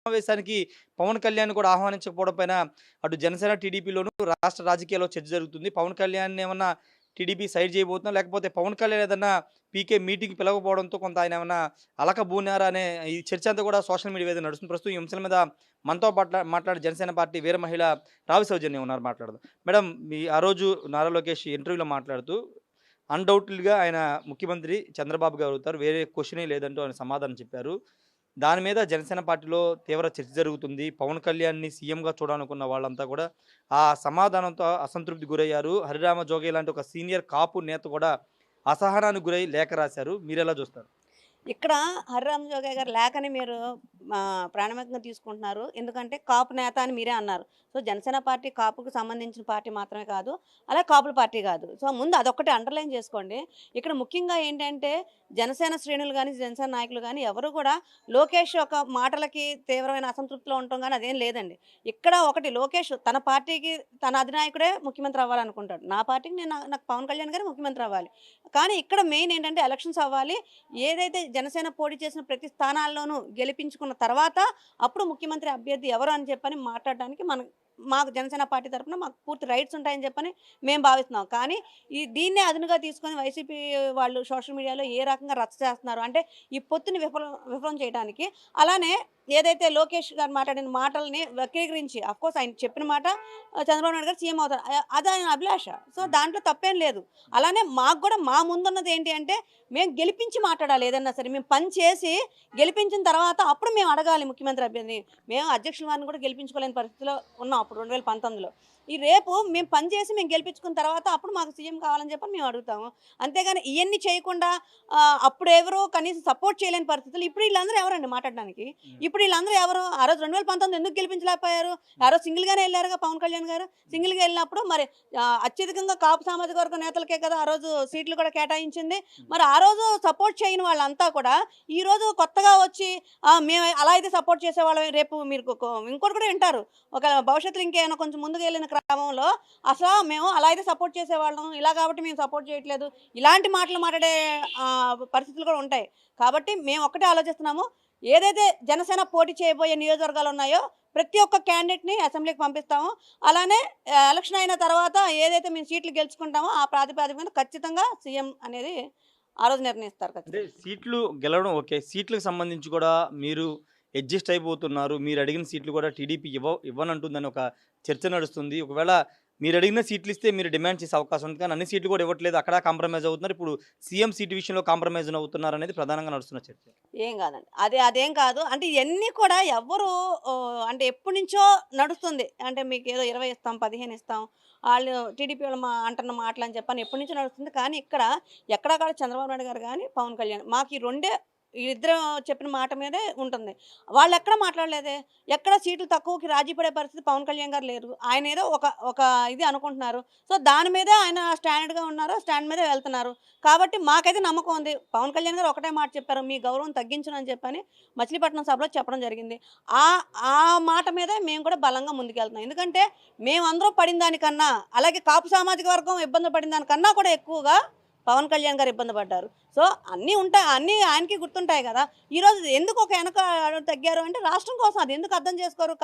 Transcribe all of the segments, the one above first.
సమావేశానికి పవన్ కళ్యాణ్ కూడా ఆహ్వానించకపోవడం పైన అటు జనసేన, టీడీపీలోను రాష్ట్ర రాజకీయాల్లో చర్చ జరుగుతుంది. పవన్ కళ్యాణ్ ఏమన్నా టీడీపీ సైడ్ చేయబోతుందా? లేకపోతే పవన్ కళ్యాణ్ ఏదన్నా పీకే మీటింగ్ పిలవకపోవడంతో కొంత ఆయన ఏమన్నా అలకబూనారా అనే ఈ చర్చ అంతా కూడా సోషల్ మీడియా మీద నడుస్తుంది. ప్రస్తుతం ఈ అంశాల మీద మనతో మాట్లాడే జనసేన పార్టీ వీర మహిళ రావి సౌజన్య ఉన్నారు మాట్లాడదాం. మేడం మీ ఆ రోజు నారా లోకేష్ ఇంటర్వ్యూలో మాట్లాడుతూ అన్‌డౌటెడ్‌గా ఆయన ముఖ్యమంత్రి చంద్రబాబు గారు అవుతారు. వేరే క్వెషనే లేదంటూ ఆయన సమాధానం చెప్పారు. దాని మీద జనసేన పార్టీలో తీవ్ర చర్చ జరుగుతుంది. పవన్ కళ్యాణ్‌ని సీఎంగా చూడాలనుకున్న వాళ్ళంతా కూడా ఆ సమాధానంతో అసంతృప్తికి గురయ్యారు. హరిరామ జోగయ్య లాంటి ఒక సీనియర్ కాపు నేత కూడా అసహనానికి గురై లేఖ రాశారు. మీరెలా చూస్తారు? ఇక్కడ హరిరామ జోగయ్య గారి లేఖని మీరు ప్రామాణికంగా తీసుకుంటున్నారు. ఎందుకంటే కాపు నేత అని మీరే అన్నారు. సో, జనసేన పార్టీ కాపుకు సంబంధించిన పార్టీ మాత్రమే కాదు. అలాగే కాపుల పార్టీ కాదు. సో, ముందు అదొక్కటి అండర్‌లైన్ చేసుకోండి. ఇక్కడ ముఖ్యంగా ఏంటంటే జనసేన శ్రేణులు గాని, జనసేన నాయకులు గాని ఎవరు కూడా లోకేష్ యొక్క మాటలకి తీవ్రమైన అసంతృప్తిలో ఉండటం గాని అదేం లేదండి. ఇక్కడ ఒకటి లోకేష్ తన పార్టీకి తన అధినాయకుడే ముఖ్యమంత్రి అవ్వాలనుకుంటాడు. నా పార్టీకి నాకు పవన్ కళ్యాణ్ గారే ముఖ్యమంత్రి అవ్వాలి. కానీ ఇక్కడ మెయిన్ ఏంటంటే ఎలక్షన్స్ అవ్వాలి. ఏదైతే జనసేన పోటీ చేసిన ప్రతి స్థానాల్లోనూ గెలిపించుకున్న తర్వాత అప్పుడు ముఖ్యమంత్రి అభ్యర్థి ఎవరు అని చెప్పని మాట్లాడడానికి మాకు జనసేన పార్టీ తరఫున మాకు పూర్తి రైట్స్ ఉంటాయని చెప్పని మేము భావిస్తున్నాం. కానీ దీన్నే అదునుగా తీసుకొని వైసీపీ వాళ్ళు సోషల్ మీడియాలో ఏ రకంగా రచ్చ చేస్తున్నారు అంటే ఈ పొత్తుని విఫలం చేయడానికి. అలానే ఏదైతే లోకేష్ గారు మాట్లాడిన మాటల్ని వక్రీకరించి అఫ్కోర్స్ ఆయన చెప్పిన మాట చంద్రబాబు నాయుడు గారు సీఎం అవుతారు, అది ఆయన అభిలాష. సో దాంట్లో తప్పేం లేదు. అలానే మాకు కూడా మా ముందున్నది ఏంటి అంటే మేము గెలిపించి మాట్లాడాలి. ఏదన్నా సరే మేము పని చేసి గెలిపించిన తర్వాత అప్పుడు మేము అడగాలి ముఖ్యమంత్రి అభ్యర్థి. మేము అధ్యక్షుల వారిని కూడా గెలిపించుకోలేని పరిస్థితిలో ఉన్నాం అప్పుడు 2019లో. ఈ రేపు మేము పని చేసి మేము గెలిపించుకున్న తర్వాత అప్పుడు మాకు సీఎం కావాలని చెప్పని మేము అడుగుతాము. అంతేగాని ఇవన్నీ చేయకుండా అప్పుడు ఎవరో కనీసం సపోర్ట్ చేయలేని పరిస్థితులు ఇప్పుడు వీళ్ళందరూ ఎవరండి మాట్లాడడానికి? ఇప్పుడు వీళ్ళందరూ ఎవరు? ఆ రోజు 2019 ఎందుకు గెలిపించలేకపోయారు? ఆ రోజు సింగిల్గానే వెళ్ళారుగా పవన్ కళ్యాణ్ గారు. సింగిల్గా వెళ్ళినప్పుడు మరి అత్యధికంగా కాపు సామాజిక వర్గ నేతలకే కదా ఆ రోజు సీట్లు కూడా కేటాయించింది. మరి ఆ రోజు సపోర్ట్ చేయని వాళ్ళంతా కూడా ఈ రోజు కొత్తగా వచ్చి మేము అలా అయితే సపోర్ట్ చేసేవాళ్ళం, రేపు మీరు ఇంకోటి కూడా వింటారు. ఒక భవిష్యత్తులో ఇంకేమైనా కొంచెం ముందుకు వెళ్ళిన క్రమంలో అసలు మేము అలా అయితే సపోర్ట్ చేసేవాళ్ళం, ఇలా కాబట్టి మేము సపోర్ట్ చేయట్లేదు, ఇలాంటి మాటలు మాట్లాడే పరిస్థితులు కూడా ఉంటాయి. కాబట్టి మేము ఒక్కటే ఆలోచిస్తున్నాము, ఏదైతే జనసేన పోటీ చేయబోయే నియోజకవర్గాలు ఉన్నాయో ప్రతి ఒక్క క్యాండిడేట్ని అసెంబ్లీకి పంపిస్తాము. అలానే ఎలక్షన్ అయిన తర్వాత ఏదైతే మేము సీట్లు గెలుచుకుంటామో ఆ ప్రాతిపదికన ఖచ్చితంగా సీఎం అనేది ఆ రోజు నిర్ణయిస్తారు. అంటే ఖచ్చితంగా సీట్లు గెలవడం ఓకే. సీట్లకు సంబంధించి కూడా మీరు అడ్జస్ట్ అయిపోతున్నారు. మీరు అడిగిన సీట్లు కూడా టీడీపీ ఇవ్వనంటుందని ఒక చర్చ నడుస్తుంది. ఒకవేళ మీరు అడిగిన సీట్లు ఇస్తే మీరు డిమాండ్ చేసే అవకాశం ఉంది. కానీ అన్ని సీట్లు కూడా ఇవ్వట్లేదు. అక్కడ కాంప్రమైజ్ అవుతున్నారు. ఇప్పుడు సీఎం సీటు విషయంలో కాంప్రమైజ్ అవుతున్నారనేది ప్రధానంగా నడుస్తున్న చర్చ. ఏం కాదండి. అదేం కాదు. అంటే ఇయన్నీ కూడా ఎవ్వరు అంటే ఎప్పటినుంచో నడుస్తుంది. అంటే మీకేదో 20 ఇస్తాం, 15 ఇస్తాం. ఆళ్ళు టీడీపీ వాళ్ళు అంటున్న మాటలని చెప్పని ఎప్పటినుంచో నడుస్తుంది. కానీ ఇక్కడ ఎక్కడా చంద్రబాబు నాయుడు గారు గాని, పవన్ కళ్యాణ్ మాకు ఈ రెండే వీళ్ళిద్దరు చెప్పిన మాట మీదే ఉంటుంది. వాళ్ళెక్కడ మాట్లాడలేదే. ఎక్కడ సీట్లు తక్కువకి రాజీ పడే పరిస్థితి పవన్ కళ్యాణ్ గారు లేరు. ఆయన ఏదో ఒక ఇది అనుకుంటున్నారు. సో దాని మీదే ఆయన స్టాండర్డ్‌గా ఉన్నారు. స్టాండ్ మీదే వెళ్తున్నారు. కాబట్టి మాకైతే నమ్మకం ఉంది. పవన్ కళ్యాణ్ గారు ఒకటే మాట చెప్పారు, మీ గౌరవం తగ్గించను అని చెప్పని మచిలీపట్నం సభలో చెప్పడం జరిగింది. ఆ ఆ మాట మీదే మేము కూడా బలంగా ముందుకెళ్తున్నాం. ఎందుకంటే మేమందరం పడిన దానికన్నా, అలాగే కాపు సామాజిక వర్గం ఇబ్బంది పడిన దానికన్నా కూడా ఎక్కువగా పవన్ కళ్యాణ్ గారు ఇబ్బంది పడ్డారు. సో అన్నీ ఉంటాయి, అన్నీ ఆయనకి గుర్తుంటాయి కదా. ఈరోజు ఎందుకు ఒక వెనక తగ్గారు అంటే రాష్ట్రం కోసం. అది ఎందుకు అర్థం చేసుకోరు?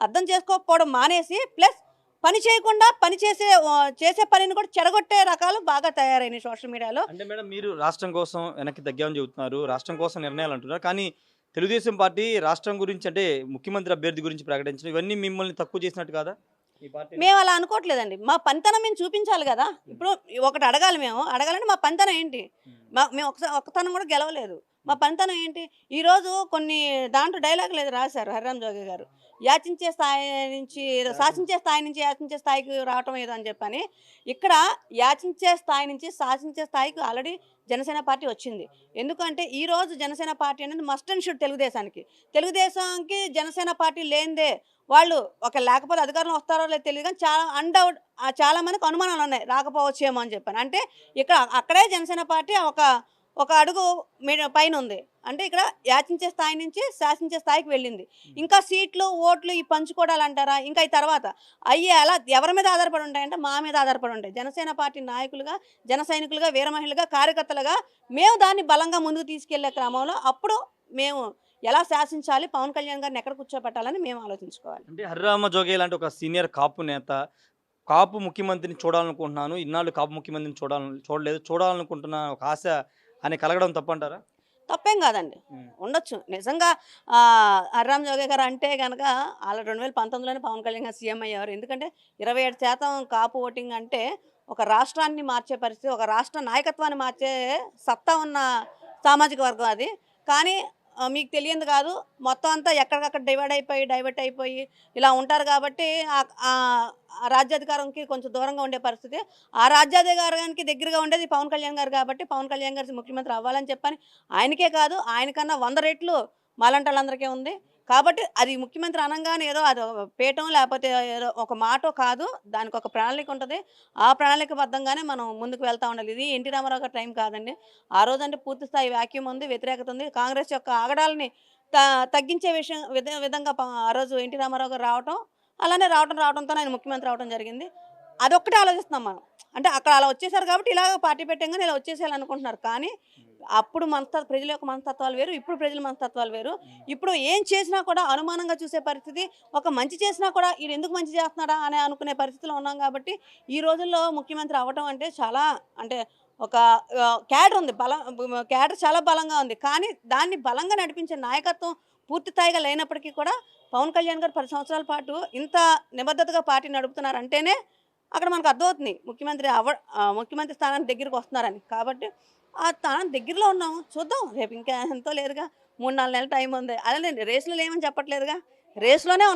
అర్థం చేసుకోకపోవడం మానేసి ప్లస్ పని చేయకుండా చేసే పనిని కూడా చెడగొట్టే రకాలు బాగా తయారైనాయి సోషల్ మీడియాలో. అంటే మేడం మీరు రాష్ట్రం కోసం వెనక్కి తగ్గామని చెబుతున్నారు. రాష్ట్రం కోసం నిర్ణయాలు అంటున్నారు. కానీ తెలుగుదేశం పార్టీ రాష్ట్రం గురించి అంటే ముఖ్యమంత్రి అభ్యర్థి గురించి ప్రకటించడం ఇవన్నీ మిమ్మల్ని తక్కువ చేసినట్టు కాదా? ఈ పార్టీ మేము అలా అనుకోవట్లేదండి. మా పనితనం మేము చూపించాలి కదా. ఇప్పుడు ఒకటి అడగాలి, అడగాలంటే మా పనితనం ఏంటి? మేము ఒక్కతనం కూడా గెలవలేదు. మా పనితనం ఏంటి? ఈరోజు కొన్ని దాంట్లో డైలాగులు ఏదో రాశారు హరిరామ జోగయ్య గారు. శాసించే స్థాయి నుంచి యాచించే స్థాయికి రావటం ఏదో అని చెప్పని. ఇక్కడ యాచించే స్థాయి నుంచి శాసించే స్థాయికి ఆల్రెడీ జనసేన పార్టీ వచ్చింది. ఎందుకంటే ఈరోజు జనసేన పార్టీ అనేది మస్ట్ అండ్ షుడ్ తెలుగుదేశానికి జనసేన పార్టీ లేనిదే వాళ్ళు లేకపోతే అధికారంలో వస్తారో లేదో తెలియదు. కానీ చాలా మందికి అనుమానాలు ఉన్నాయి, రాకపోవచ్చేమో అని చెప్పాను. అంటే అక్కడే జనసేన పార్టీ ఒక అడుగు పైన ఉంది. అంటే ఇక్కడ యాచించే స్థాయి నుంచి శాసించే స్థాయికి వెళ్ళింది. ఇంకా సీట్లు, ఓట్లు ఈ పంచుకోవడాలు అంటారా, ఇంకా ఈ తర్వాత అలా ఎవరి మీద ఆధారపడి ఉంటాయంటే మా మీద ఆధారపడి ఉంటాయి. జనసేన పార్టీ నాయకులుగా, జన సైనికులుగా, వీర మహిళలుగా, కార్యకర్తలుగా మేము దాన్ని బలంగా ముందుకు తీసుకెళ్లే క్రమంలో అప్పుడు మేము ఎలా శాసించాలి, పవన్ కళ్యాణ్ గారిని ఎక్కడ కూర్చోబెట్టాలని మేము ఆలోచించుకోవాలి. అంటే హరిరామ జోగయ్య లాంటి ఒక సీనియర్ కాపు నేత కాపు ముఖ్యమంత్రిని చూడాలనుకుంటున్నాను, ఇన్నాళ్ళు కాపు ముఖ్యమంత్రిని చూడలేదు, చూడాలనుకుంటున్న ఒక ఆశ అని కలగడం తప్పంటారా? తప్పేం కాదండి, ఉండొచ్చు నిజంగా. హర్రామ్ జోగే గారు అంటే కనుక వాళ్ళ 2019లోనే పవన్ కళ్యాణ్ గారు సీఎం అయ్యారు. ఎందుకంటే 27% కాపు ఓటింగ్ అంటే ఒక రాష్ట్రాన్ని మార్చే పరిస్థితి, ఒక రాష్ట్ర నాయకత్వాన్ని మార్చే సత్తా ఉన్న సామాజిక వర్గం అది. కానీ మీకు తెలియంది కాదు, మొత్తం అంతా ఎక్కడికక్కడ డైవర్ట్ అయిపోయి ఇలా ఉంటారు కాబట్టి ఆ రాజ్యాధికారంకి కొంచెం దూరంగా ఉండే పరిస్థితి. ఆ రాజ్యాధికారానికి దగ్గరగా ఉండేది పవన్ కళ్యాణ్ గారు కాబట్టి పవన్ కళ్యాణ్ గారు ముఖ్యమంత్రి అవ్వాలని చెప్పని ఆయనకే కాదు, ఆయనకన్నా 100 రెట్లు మాలాంటి వాళ్ళందరికీ ఉంది. కాబట్టి అది ముఖ్యమంత్రి అనంగానే ఏదో అది పీఠం లేకపోతే ఏదో ఒక మాటో కాదు, దానికి ఒక ప్రణాళిక ఉంటుంది. ఆ ప్రణాళికబద్ధంగానే మనం ముందుకు వెళ్తూ ఉండాలి. ఇది ఎన్టీ రామారావు గారి టైం కాదండి. ఆ రోజంటే పూర్తి స్థాయి వ్యాక్యూమ్ ఉంది, వ్యతిరేకత ఉంది. కాంగ్రెస్ యొక్క ఆగడాలని తగ్గించే విధంగా ఆ రోజు ఎన్టీ రామారావు గారు రావటం, అలానే రావడంతో ఆయన ముఖ్యమంత్రి అవడం జరిగింది. అదొక్కటే ఆలోచిస్తున్నాం మనం. అంటే అక్కడ అలా వచ్చేసారు కాబట్టి ఇలాగ పార్టీ పెట్టంగానే ఇలా వచ్చేసేయాలనుకుంటున్నారు. కానీ అప్పుడు ప్రజల యొక్క మనస్తత్వాలు వేరు, ఇప్పుడు ప్రజల మనస్తత్వాలు వేరు. ఇప్పుడు ఏం చేసినా కూడా అనుమానంగా చూసే పరిస్థితి, ఒక మంచి చేసినా కూడా ఈడు ఎందుకు మంచి చేస్తున్నాడా అని అనుకునే పరిస్థితిలో ఉన్నాం. కాబట్టి ఈ రోజుల్లో ముఖ్యమంత్రి అవ్వటం అంటే చాలా, అంటే ఒక క్యాడర్ ఉంది, క్యాడర్ చాలా బలంగా ఉంది. కానీ దాన్ని బలంగా నడిపించే నాయకత్వం పూర్తి స్థాయిగా లేనప్పటికీ కూడా పవన్ కళ్యాణ్ గారు 10 సంవత్సరాల పాటు ఇంత నిబద్ధతగా పార్టీ నడుపుతున్నారంటేనే అక్కడ మనకు అర్థమవుతుంది ముఖ్యమంత్రి స్థానానికి దగ్గరికి వస్తున్నారని. కాబట్టి ఆ స్థానం దగ్గరలో ఉన్నాము, చూద్దాం. రేపు ఇంకా ఎంతో లేదుగా, 3-4 నెలల టైం ఉంది. అలానే రేసులో లేమని చెప్పట్లేదుగా, రేసులోనే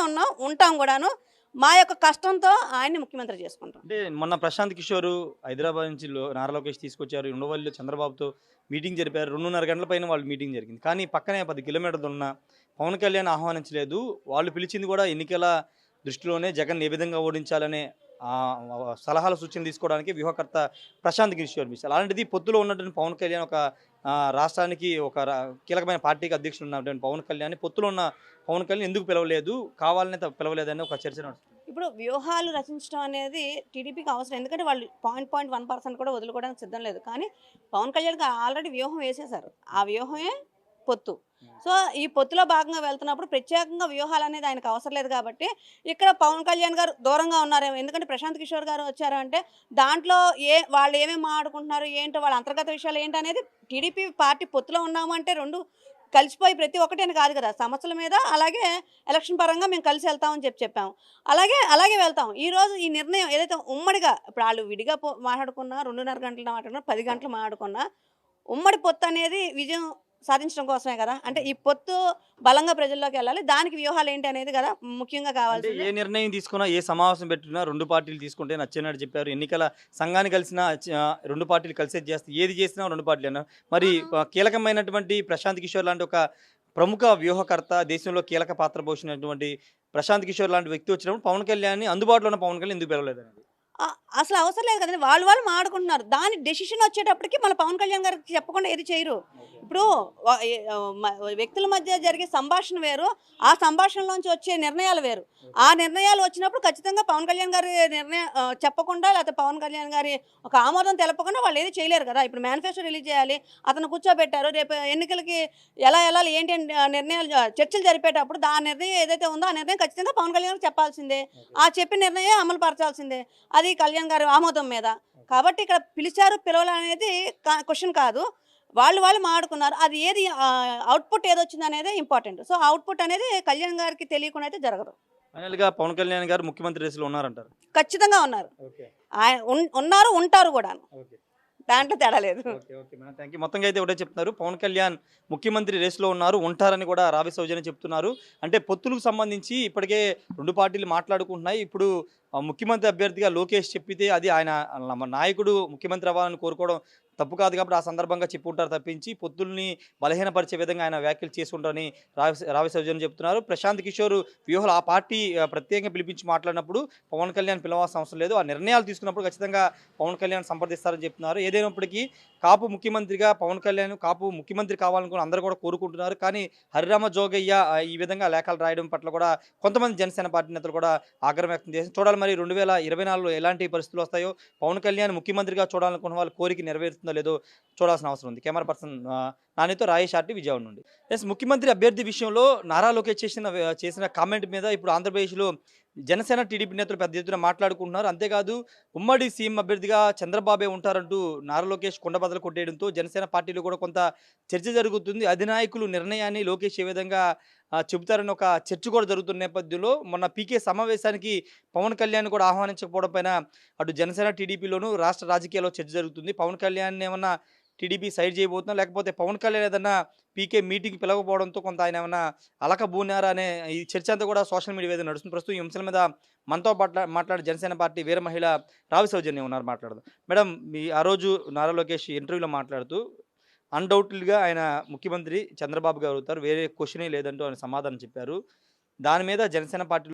ఉన్నాం, ఉంటాం కూడాను. మా యొక్క కష్టంతో ఆయన్ని ముఖ్యమంత్రి చేసుకుంటాం. అంటే మొన్న ప్రశాంత్ కిషోర్ హైదరాబాద్ నుంచి నారా లోకేష్ తీసుకొచ్చారు, ఉండవల్లిలో చంద్రబాబుతో మీటింగ్ జరిపారు. 2:30 గంటల పైన వాళ్ళు మీటింగ్ జరిగింది. కానీ పక్కనే 10 కిలోమీటర్లు ఉన్న పవన్ కళ్యాణ్ ఆహ్వానించలేదు. వాళ్ళు పిలిచింది కూడా ఎన్నికల దృష్టిలోనే జగన్ ఏ విధంగా ఓడించాలనే సలహాలు సూచనలు తీసుకోవడానికి వ్యూహకర్త ప్రశాంత్ కిషోర్ మిశ్రా. అలాంటిది పొత్తులో ఉన్నటువంటి పవన్ కళ్యాణ్ ఒక రాష్ట్రానికి ఒక కీలకమైన పార్టీకి అధ్యక్షుడు ఉన్నటువంటి పవన్ కళ్యాణ్, పొత్తులో ఉన్న పవన్ కళ్యాణ్ ఎందుకు పిలవలేదు, కావాలనే పిలవలేదని ఒక చర్చ నడుస్తుంది. ఇప్పుడు వ్యూహాలు రచించడం అనేది టీడీపీకి అవసరం. ఎందుకంటే వాళ్ళు 0.1% కూడా వదులుకోవడానికి సిద్ధం లేదు. కానీ పవన్ కళ్యాణ్ ఆల్రెడీ వ్యూహం వేసేశారు. ఆ వ్యూహమే పొత్తు. సో ఈ పొత్తులో భాగంగా వెళ్తున్నప్పుడు ప్రత్యేకంగా వ్యూహాలు అనేది ఆయనకు అవసరం లేదు. కాబట్టి ఇక్కడ పవన్ కళ్యాణ్ గారు దూరంగా ఉన్నారేమో. ఎందుకంటే ప్రశాంత్ కిషోర్ గారు వచ్చారు అంటే దాంట్లో వాళ్ళు ఏమేమి మాట్లాడుకుంటున్నారు, ఏంటో వాళ్ళ అంతర్గత విషయాలు ఏంటనేది, టీడీపీ పార్టీ పొత్తులో ఉన్నాము అంటే రెండు కలిసిపోయి ప్రతి ఒక్కటి అని కాదు కదా, సమస్యల మీద అలాగే ఎలక్షన్ పరంగా మేము కలిసి వెళ్తామని చెప్పాము. అలాగే వెళ్తాం. ఈరోజు ఈ నిర్ణయం ఏదైతే ఉమ్మడిగా, ఇప్పుడు వాళ్ళు విడిగా మాట్లాడుకున్నా, 2:30 గంటలు మాట్లాడుకున్నా, 10 గంటలు మాట్లాడుకున్నా, ఉమ్మడి పొత్తు అనేది విజయం సాధించడం కోసమే కదా. అంటే ఈ పొత్తు బలంగా ప్రజల్లోకి వెళ్ళాలి, దానికి వ్యూహాలు ఏంటి అనేది కదా ముఖ్యంగా కావాల్సి. ఏ నిర్ణయం తీసుకున్నా, ఏ సమావేశం పెట్టినా 2 పార్టీలు తీసుకుంటే నచ్చినట్టు చెప్పారు. ఎన్నికల సంఘాన్ని కలిసిన 2 పార్టీలు కలిసే చేస్తే ఏది చేసినా 2 పార్టీలు అన్నారు. మరి కీలకమైనటువంటి ప్రశాంత్ కిషోర్ లాంటి ఒక ప్రముఖ వ్యూహకర్త, దేశంలో కీలక పాత్ర పోషించినటువంటి ప్రశాంత్ కిషోర్ లాంటి వ్యక్తి వచ్చినప్పుడు పవన్ కళ్యాణ్ అందుబాటులో ఉన్న పవన్ కళ్యాణ్ ఎందుకు పిలవలేదండి? అసలు అవసరం లేదు కదండి. వాళ్ళు మాట్లాడుకుంటున్నారు. దాని డెసిషన్ వచ్చేటప్పటికి మన పవన్ కళ్యాణ్ గారికి చెప్పకుండా ఏది చేయరు. ఇప్పుడు వ్యక్తుల మధ్య జరిగే సంభాషణ వేరు, ఆ సంభాషణలోంచి వచ్చే నిర్ణయాలు వేరు. ఆ నిర్ణయాలు వచ్చినప్పుడు ఖచ్చితంగా పవన్ కళ్యాణ్ గారి నిర్ణయం చెప్పకుండా, లేకపోతే పవన్ కళ్యాణ్ గారి ఒక ఆమోదం తెలపకుండా వాళ్ళు ఏది చేయలేరు కదా. ఇప్పుడు మేనిఫెస్టో రిలీజ్ చేయాలి, అతను కూర్చోబెట్టారు. రేపు ఎన్నికలకి ఎలా వెళ్ళాలి ఏంటి నిర్ణయాలు చర్చలు జరిపేటప్పుడు ఆ నిర్ణయం ఏదైతే ఉందో ఆ నిర్ణయం ఖచ్చితంగా పవన్ కళ్యాణ్ గారికి చెప్పాల్సిందే. ఆ చెప్పిన నిర్ణయం అమలు పరచాల్సిందే, అది కళ్యాణ్ గారి ఆమోదం మీద. కాబట్టి ఇక్కడ పిలవాలనేది క్వశ్చన్ కాదు. వాళ్ళు మాట్లాడుకున్నారు. అది ఏది అవుట్పుట్ ఏదొచ్చింది అనేది ఇంపార్టెంట్. సో అవుట్పుట్ అనేది కళ్యాణ్ గారికి తెలియకుండా అయితే జరగదు. ఫైనల్గా పవన్ కళ్యాణ్ గారు ముఖ్యమంత్రి రేసులో ఉన్నారంటారు? ఖచ్చితంగా ఉన్నారు. ఉన్నారు, ఉంటారు కూడా, దాంట్లో తేడా లేదు. మొత్తంగా అయితే ఒకటే చెప్తున్నారు, పవన్ కళ్యాణ్ ముఖ్యమంత్రి రేసులో ఉన్నారు, ఉంటారని కూడా రావి సౌజన్య చెప్తున్నారు. అంటే పొత్తులకు సంబంధించి ఇప్పటికే 2 పార్టీలు మాట్లాడుకుంటున్నాయి. ఇప్పుడు ముఖ్యమంత్రి అభ్యర్థిగా లోకేష్ చెప్పితే అది ఆయన నాయకుడు ముఖ్యమంత్రి అవ్వాలని కోరుకోవడం తప్పు కాదు. కాబట్టి ఆ సందర్భంగా చెప్పుకుంటారు తప్పించి పొత్తుల్ని బలహీనపరిచే విధంగా ఆయన వ్యాఖ్యలు చేసుకుంటారని రావి సౌజన్య చెప్తున్నారు. ప్రశాంత్ కిషోర్ వ్యూహాలు ఆ పార్టీ ప్రత్యేకంగా పిలిపించి మాట్లాడినప్పుడు పవన్ కళ్యాణ్ పిలవాల్సిన అవసరం లేదు. ఆ నిర్ణయాలు తీసుకున్నప్పుడు ఖచ్చితంగా పవన్ కళ్యాణ్ సంప్రదిస్తారని చెప్తున్నారు. ఏదైనప్పటికీ కాపు ముఖ్యమంత్రిగా పవన్ కళ్యాణ్ కాపు ముఖ్యమంత్రి కావాలనుకుని అందరూ కూడా కోరుకుంటున్నారు. కానీ హరిరామ జోగయ్య ఈ విధంగా లేఖలు రాయడం పట్ల కూడా కొంతమంది జనసేన పార్టీ నేతలు కూడా ఆగ్రహం వ్యక్తం చేసి చూడాలి మరి 2024లో ఎలాంటి పరిస్థితులు వస్తాయో. పవన్ కళ్యాణ్ ముఖ్యమంత్రిగా చూడాలనుకున్న వాళ్ళ కోరిక నెరవేరుతుందో అవుతుందో లేదో చూడాల్సిన అవసరం ఉంది. Camera person నానితో Rayesh RT Vijayawada నుండి. ఎస్, ముఖ్యమంత్రి అభ్యర్థి విషయంలో నారా లోకేష్ చేసిన కామెంట్ మీద ఇప్పుడు ఆంధ్రప్రదేశ్లో జనసేన టీడీపీ నేతలు పెద్ద ఎత్తున మాట్లాడుకుంటున్నారు. అంతేకాదు ఉమ్మడి సీఎం అభ్యర్థిగా చంద్రబాబే ఉంటారంటూ నారా లోకేష్ కుండబద్దలు కొట్టేయడంతో జనసేన పార్టీలో కూడా కొంత చర్చ జరుగుతుంది. అధినాయకులు నిర్ణయాన్ని లోకేష్ ఏ విధంగా చెబుతారని ఒక చర్చ కూడా జరుగుతున్న నేపథ్యంలో మొన్న పీకే సమావేశానికి పవన్ కళ్యాణ్ కూడా ఆహ్వానించకపోవడం పైన అటు జనసేన టీడీపీలోను రాష్ట్ర రాజకీయాల్లో చర్చ జరుగుతుంది. పవన్ కళ్యాణ్ ఏమన్నా టీడీపీ సైడ్ చేయబోతున్నా, లేకపోతే పవన్ కళ్యాణ్ ఏదన్నా పీకే మీటింగ్ పిలవకపోవడంతో కొంత ఆయన ఏమన్నా అలకబూనారా అనే ఈ చర్చ అంతా కూడా సోషల్ మీడియా మీద నడుస్తుంది. ప్రస్తుతం ఈ అంశాల మీద మనతో మాట్లాడే జనసేన పార్టీ వీర మహిళ రావి సౌజన్య ఉన్నారు, మాట్లాడదాం. మేడం, మీ ఆ రోజు నారా లోకేష్ ఇంటర్వ్యూలో మాట్లాడుతూ అన్డౌటెడ్గా ఆయన ముఖ్యమంత్రి చంద్రబాబు గారు అవుతారు, వేరే క్వశ్చనే లేదంటూ ఆయన సమాధానం చెప్పారు. దాని మీద జనసేన పార్టీ